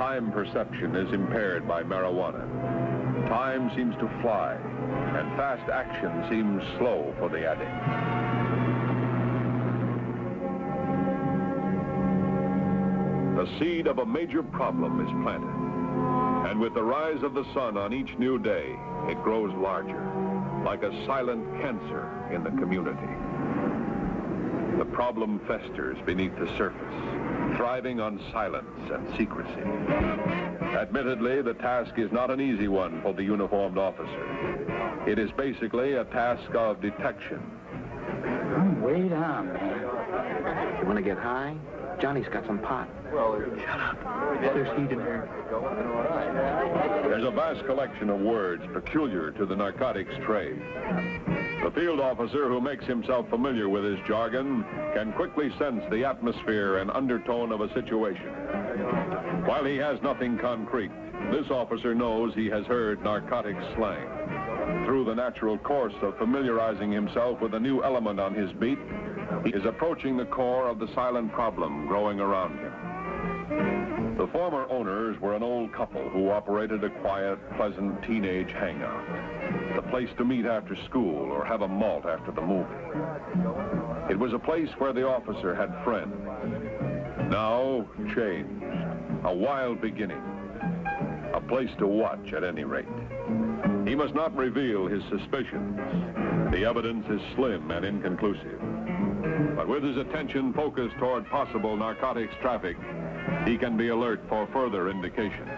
Time perception is impaired by marijuana. Time seems to fly, and fast action seems slow for the addict. The seed of a major problem is planted, and with the rise of the sun on each new day, it grows larger, like a silent cancer in the community. The problem festers beneath the surface, thriving on silence and secrecy. Admittedly, the task is not an easy one for the uniformed officer. It is basically a task of detection. I'm way down, man. You want to get high? Johnny's got some pot. Well, shut up. There's heat in here. There's a vast collection of words peculiar to the narcotics trade. The field officer who makes himself familiar with his jargon can quickly sense the atmosphere and undertone of a situation. While he has nothing concrete, this officer knows he has heard narcotics slang. Through the natural course of familiarizing himself with a new element on his beat, he is approaching the core of the silent problem growing around him. The former owners were an old couple who operated a quiet, pleasant teenage hangout, the place to meet after school or have a malt after the movie. It was a place where the officer had friends. Now changed, a wild beginning, a place to watch at any rate. He must not reveal his suspicions. The evidence is slim and inconclusive. But with his attention focused toward possible narcotics traffic, he can be alert for further indications.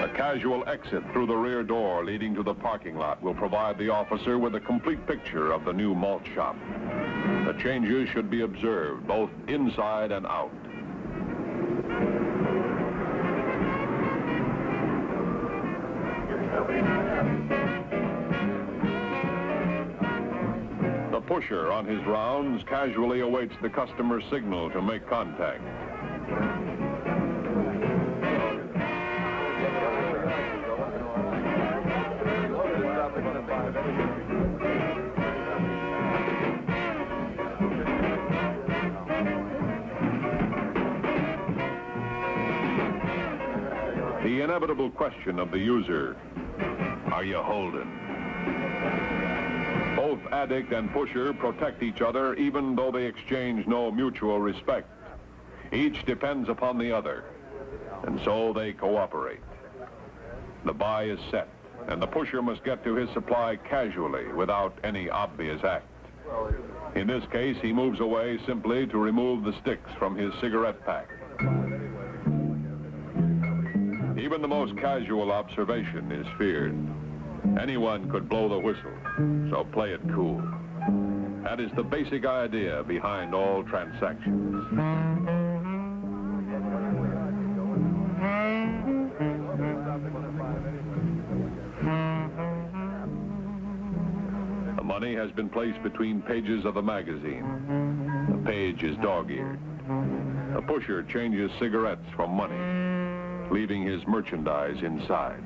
A casual exit through the rear door leading to the parking lot will provide the officer with a complete picture of the new malt shop. The changes should be observed both inside and out. The pusher on his rounds casually awaits the customer's signal to make contact. The inevitable question of the user, are you holding? Both addict and pusher protect each other even though they exchange no mutual respect. Each depends upon the other, and so they cooperate. The buy is set, and the pusher must get to his supply casually without any obvious act. In this case, he moves away simply to remove the sticks from his cigarette pack. Even the most casual observation is feared. Anyone could blow the whistle, so play it cool. That is the basic idea behind all transactions. The money has been placed between pages of the magazine. The page is dog-eared. The pusher changes cigarettes for money, leaving his merchandise inside.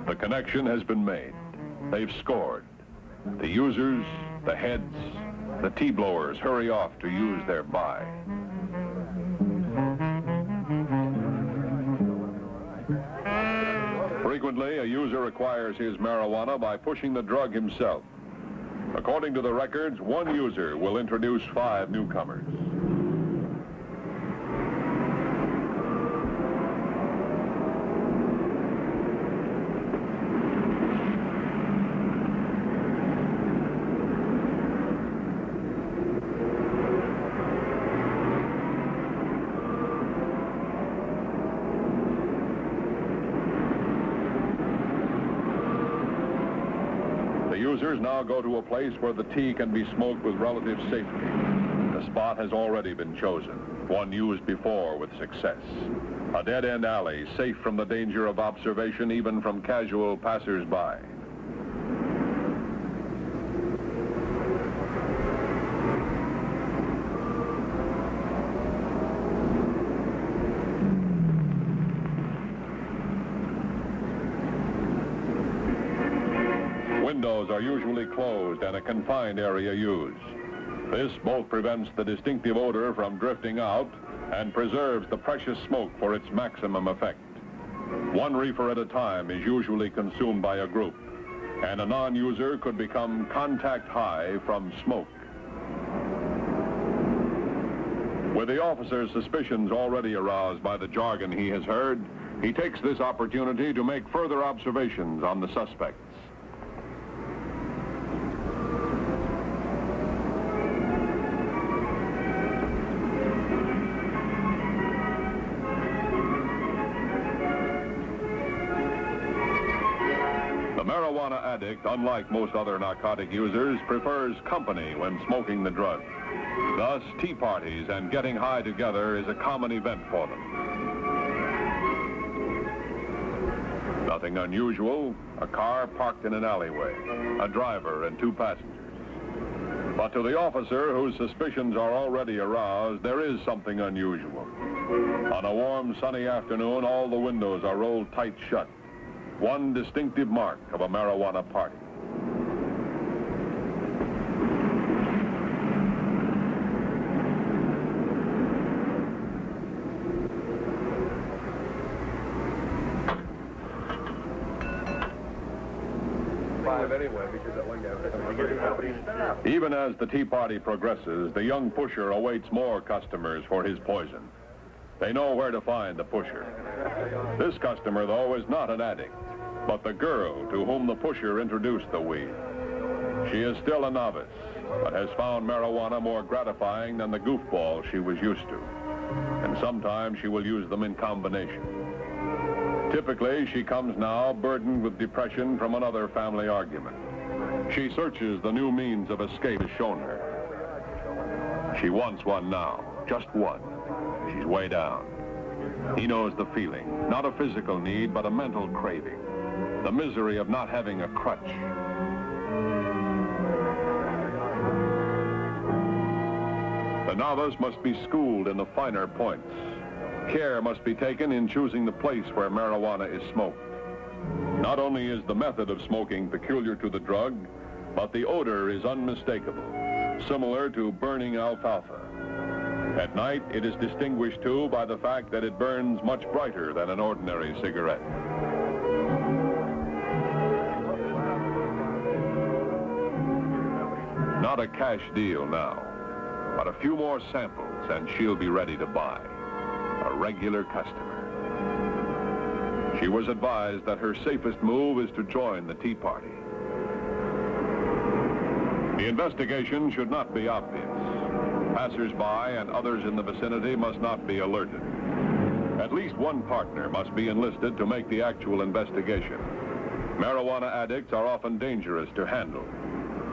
The connection has been made. They've scored. The users, the heads, the tea blowers hurry off to use their buy. Frequently, a user acquires his marijuana by pushing the drug himself. According to the records, one user will introduce 5 newcomers. Users now go to a place where the tea can be smoked with relative safety. The spot has already been chosen, one used before with success. A dead-end alley, safe from the danger of observation even from casual passers-by. Windows are usually closed and a confined area used. This both prevents the distinctive odor from drifting out and preserves the precious smoke for its maximum effect. One reefer at a time is usually consumed by a group, and a non-user could become contact high from smoke. With the officer's suspicions already aroused by the jargon he has heard, he takes this opportunity to make further observations on the suspects. The marijuana addict, unlike most other narcotic users, prefers company when smoking the drug. Thus, tea parties and getting high together is a common event for them. Nothing unusual, a car parked in an alleyway, a driver and two passengers. But to the officer, whose suspicions are already aroused, there is something unusual. On a warm, sunny afternoon, all the windows are rolled tight shut. One distinctive mark of a marijuana party. Even as the tea party progresses, the young pusher awaits more customers for his poison. They know where to find the pusher. This customer, though, is not an addict, but the girl to whom the pusher introduced the weed. She is still a novice, but has found marijuana more gratifying than the goofball she was used to. And sometimes she will use them in combination. Typically, she comes now burdened with depression from another family argument. She searches the new means of escape shown her. She wants one now, just one. She's way down. He knows the feeling, not a physical need, but a mental craving. The misery of not having a crutch. The novice must be schooled in the finer points. Care must be taken in choosing the place where marijuana is smoked. Not only is the method of smoking peculiar to the drug, but the odor is unmistakable, similar to burning alfalfa. At night, it is distinguished, too, by the fact that it burns much brighter than an ordinary cigarette. Not a cash deal now, but a few more samples and she'll be ready to buy. A regular customer. She was advised that her safest move is to join the tea party. The investigation should not be obvious. Passers-by and others in the vicinity must not be alerted. At least one partner must be enlisted to make the actual investigation. Marijuana addicts are often dangerous to handle.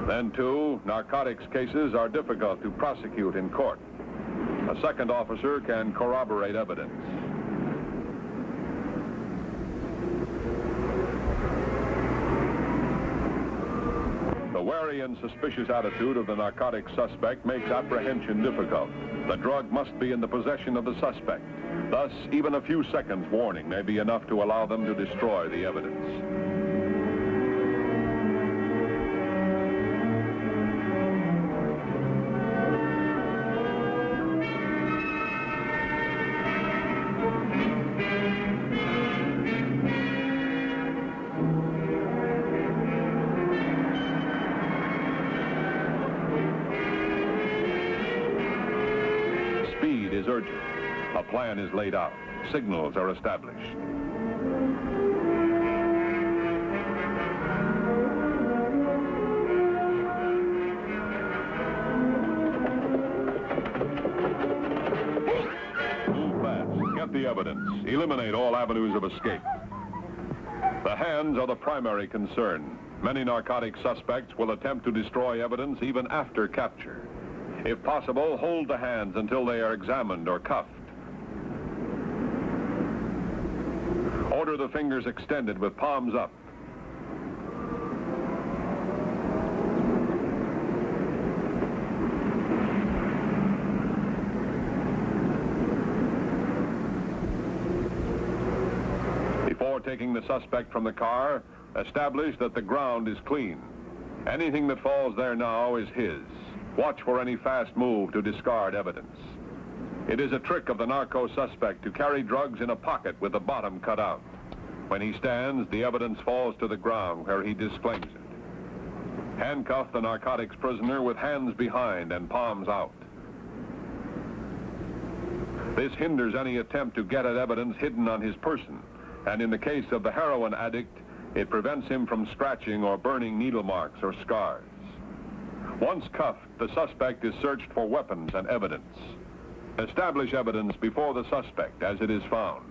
Then, too, narcotics cases are difficult to prosecute in court. A second officer can corroborate evidence. The wary and suspicious attitude of the narcotic suspect makes apprehension difficult. The drug must be in the possession of the suspect. Thus, even a few seconds' warning may be enough to allow them to destroy the evidence. Is urgent. A plan is laid out. Signals are established. Move fast. Get the evidence. Eliminate all avenues of escape. The hands are the primary concern. Many narcotic suspects will attempt to destroy evidence even after capture. If possible, hold the hands until they are examined or cuffed. Order the fingers extended with palms up. Before taking the suspect from the car, Establish that the ground is clean. Anything that falls there now is his. Watch for any fast move to discard evidence. It is a trick of the narco suspect to carry drugs in a pocket with the bottom cut out. When he stands, the evidence falls to the ground where he disclaims it. Handcuff the narcotics prisoner with hands behind and palms out. This hinders any attempt to get at evidence hidden on his person, and in the case of the heroin addict, it prevents him from scratching or burning needle marks or scars. Once cuffed, the suspect is searched for weapons and evidence. Establish evidence before the suspect as it is found.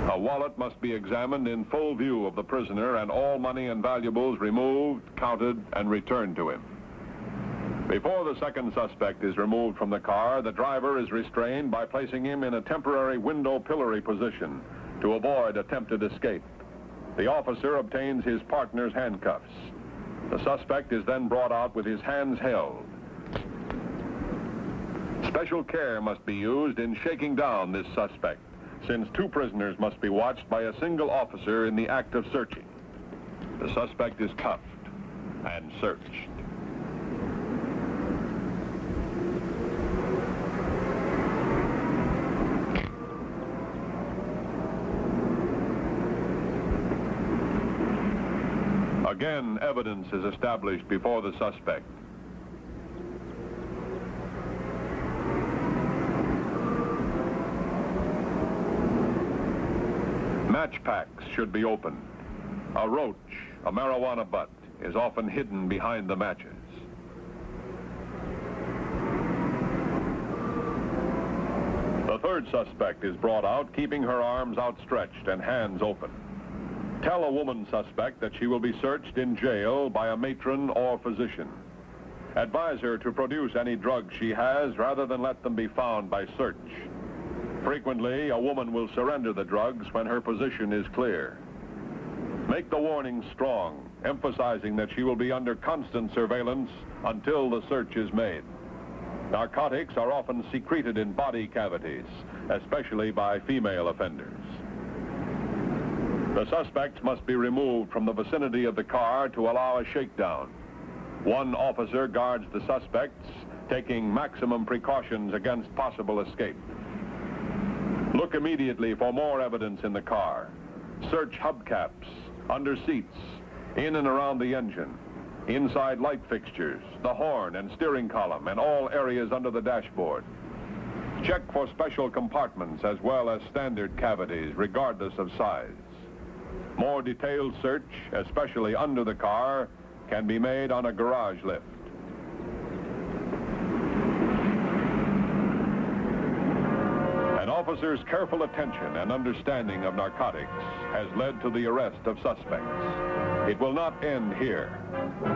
A wallet must be examined in full view of the prisoner and all money and valuables removed, counted, and returned to him. Before the second suspect is removed from the car, the driver is restrained by placing him in a temporary window pillory position to avoid attempted escape. The officer obtains his partner's handcuffs. The suspect is then brought out with his hands held. Special care must be used in shaking down this suspect, since two prisoners must be watched by a single officer in the act of searching. The suspect is cuffed and searched. Again, evidence is established before the suspect. Match packs should be opened. A roach, a marijuana butt, is often hidden behind the matches. The third suspect is brought out, keeping her arms outstretched and hands open. Tell a woman suspect that she will be searched in jail by a matron or physician. Advise her to produce any drugs she has rather than let them be found by search. Frequently, a woman will surrender the drugs when her position is clear. Make the warning strong, emphasizing that she will be under constant surveillance until the search is made. Narcotics are often secreted in body cavities, especially by female offenders. The suspects must be removed from the vicinity of the car to allow a shakedown. One officer guards the suspects, taking maximum precautions against possible escape. Look immediately for more evidence in the car. Search hubcaps, under seats, in and around the engine, inside light fixtures, the horn and steering column, and all areas under the dashboard. Check for special compartments as well as standard cavities, regardless of size. More detailed search, especially under the car, can be made on a garage lift. An officer's careful attention and understanding of narcotics has led to the arrest of suspects. It will not end here,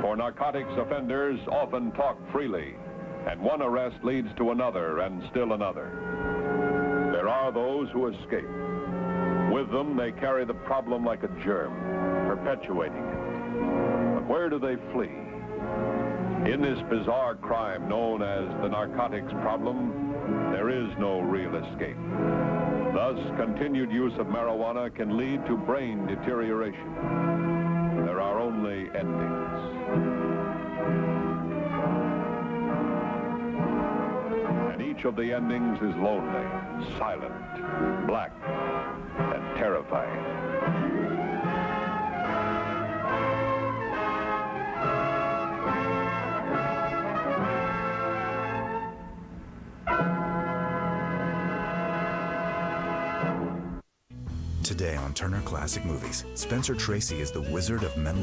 for narcotics offenders often talk freely, and one arrest leads to another and still another. There are those who escape. With them, they carry the problem like a germ, perpetuating it. But where do they flee? In this bizarre crime known as the narcotics problem, there is no real escape. Thus, continued use of marijuana can lead to brain deterioration. There are only endings. And each of the endings is lonely, silent, black, and terrifying. Today on Turner Classic Movies, Spencer Tracy is the Wizard of Mental